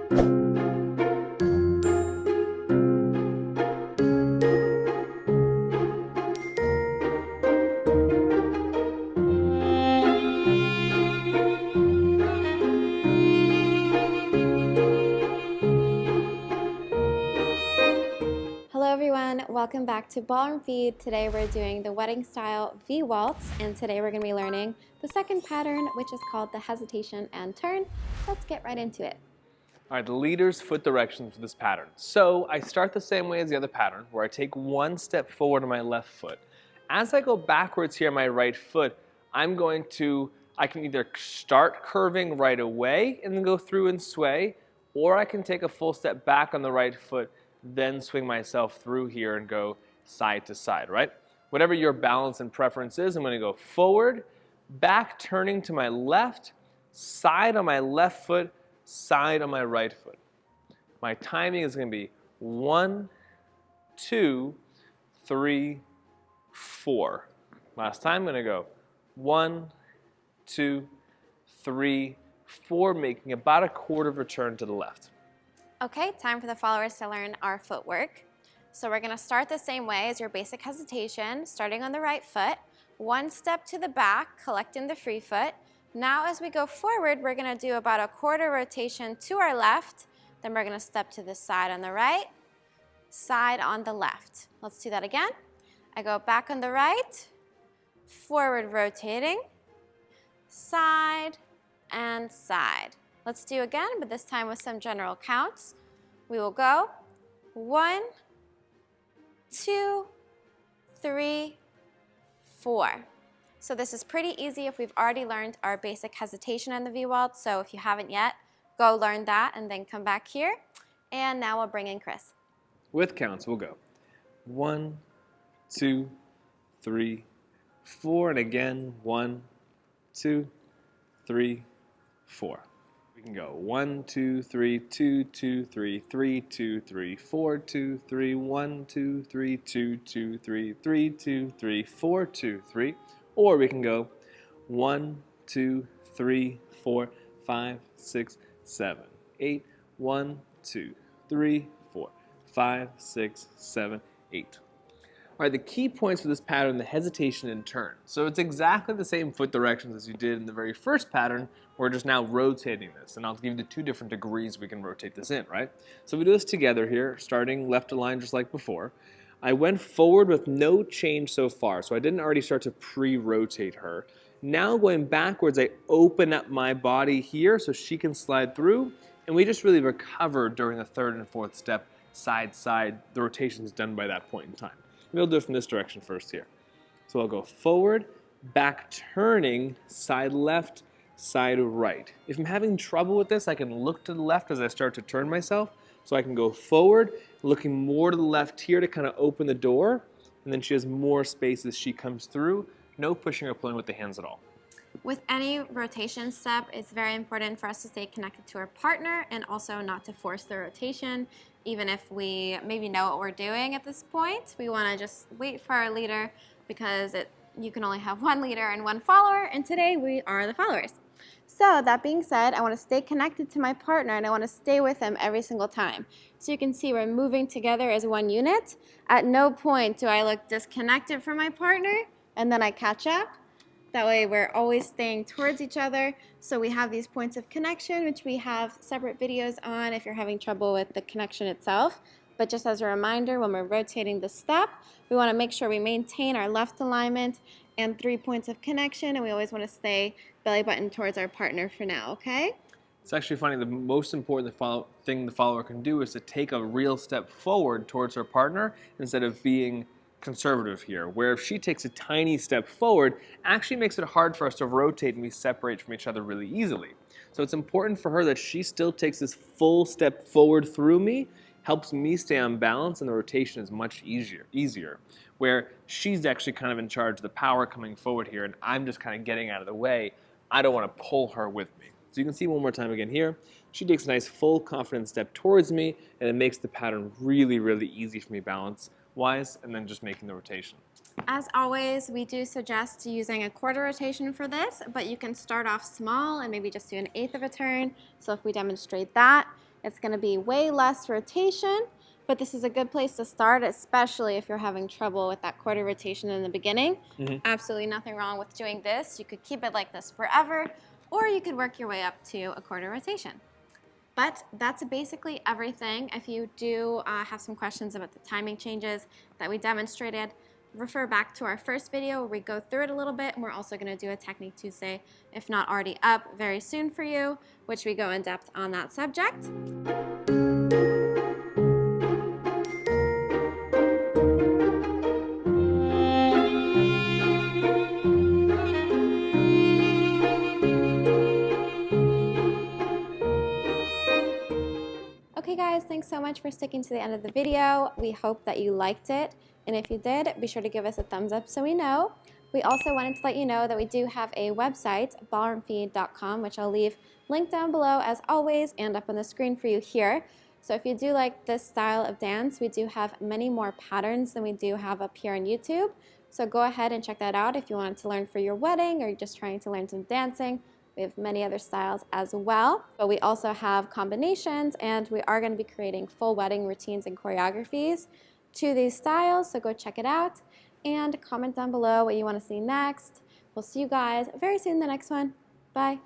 Hello everyone, welcome back to Ballroom Feed. Today we're doing the wedding style V-Waltz, and today we're going to be learning the second pattern, which is called the hesitation and turn. Let's get right into it. All right, the leader's foot directions for this pattern. So I start the same way as the other pattern, where I take one step forward on my left foot. As I go backwards here on my right foot, I can either start curving right away and then go through and sway, or I can take a full step back on the right foot, then swing myself through here and go side to side, right? Whatever your balance and preference is, I'm going to go forward, back turning to my left, side on my left foot, side on my right foot. My timing is going to be 1, 2, 3, 4. Last time I'm going to go 1, 2, 3, 4, making about a quarter of a turn to the left. Okay, time for the followers to learn our footwork. So we're going to start the same way as your basic hesitation, starting on the right foot, one step to the back, collecting the free foot. Now as we go forward, we're going to do about a quarter rotation to our left, then we're going to step to the side on the right, side on the left. Let's do that again. I go back on the right, forward rotating, side and side. Let's do again, but this time with some general counts. We will go 1, 2, 3, 4. So this is pretty easy if we've already learned our basic hesitation in the V-Waltz. So if you haven't yet, go learn that and then come back here. And now we'll bring in Chris. With counts, we'll go 1, 2, 3, 4, and again 1, 2, 3, 4. We can go 1, 2, 3, 2, 2, 3, 3, 2, 3, 4, 2, 3, 1, 2, 3, 2, 2, 3, 3, 2, 3, 4, 2, 3. Or we can go 1, 2, 3, 4, 5, 6, 7, 8. 1, 2, 3, 4, 5, 6, 7, 8. All right, the key points for this pattern, the hesitation and turn. So it's exactly the same foot directions as you did in the very first pattern. We're just now rotating this, and I'll give you the 2 different degrees we can rotate this in, right? So we do this together here, starting left aligned just like before. I went forward with no change so far, so I didn't already start to pre-rotate her. Now going backwards, I open up my body here so she can slide through, and we just really recover during the 3rd and 4th step, side, side. The rotation is done by that point in time. We'll do it from this direction first here. So I'll go forward, back turning, side left, side right. If I'm having trouble with this, I can look to the left as I start to turn myself. So I can go forward, looking more to the left here to kind of open the door, and then she has more space as she comes through. No pushing or pulling with the hands at all. With any rotation step, it's very important for us to stay connected to our partner and also not to force the rotation. Even if we maybe know what we're doing at this point, we want to just wait for our leader because you can only have one leader and one follower, and today we are the followers. So that being said, I want to stay connected to my partner and I want to stay with them every single time. So you can see we're moving together as one unit. At no point do I look disconnected from my partner and then I catch up. That way we're always staying towards each other. So we have these points of connection, which we have separate videos on if you're having trouble with the connection itself. But just as a reminder, when we're rotating the step, we want to make sure we maintain our left alignment and 3 points of connection, and we always want to stay belly button towards our partner for now, okay? It's actually funny, the most important thing the follower can do is to take a real step forward towards her partner instead of being conservative here, where if she takes a tiny step forward, actually makes it hard for us to rotate and we separate from each other really easily. So it's important for her that she still takes this full step forward through me, helps me stay on balance, and the rotation is much easier, where she's actually kind of in charge of the power coming forward here, and I'm just kind of getting out of the way. I don't want to pull her with me. So you can see one more time again here. She takes a nice full confident step towards me, and it makes the pattern really, really easy for me balance-wise, and then just making the rotation. As always, we do suggest using a quarter rotation for this, but you can start off small and maybe just do an 1/8 of a turn. So if we demonstrate that, It's going to be way less rotation, but this is a good place to start, especially if you're having trouble with that quarter rotation in the beginning. Absolutely nothing wrong with doing this. You could keep it like this forever, or you could work your way up to a quarter rotation. But that's basically everything. If you do have some questions about the timing changes that we demonstrated, refer back to our first video where we go through it a little bit, and we're also going to do a Technique Tuesday, if not already up, very soon for you, which we go in depth on that subject. Okay guys, thanks so much for sticking to the end of the video. We hope that you liked it, and if you did, be sure to give us a thumbs up so we know. We also wanted to let you know that we do have a website, ballroomfeed.com, which I'll leave linked down below as always and up on the screen for you here. So if you do like this style of dance, we do have many more patterns than we do have up here on YouTube. So go ahead and check that out if you wanted to learn for your wedding or you're just trying to learn some dancing. We have many other styles as well, but we also have combinations, and we are going to be creating full wedding routines and choreographies to these styles, so go check it out and comment down below what you want to see next. We'll see you guys very soon in the next one. Bye.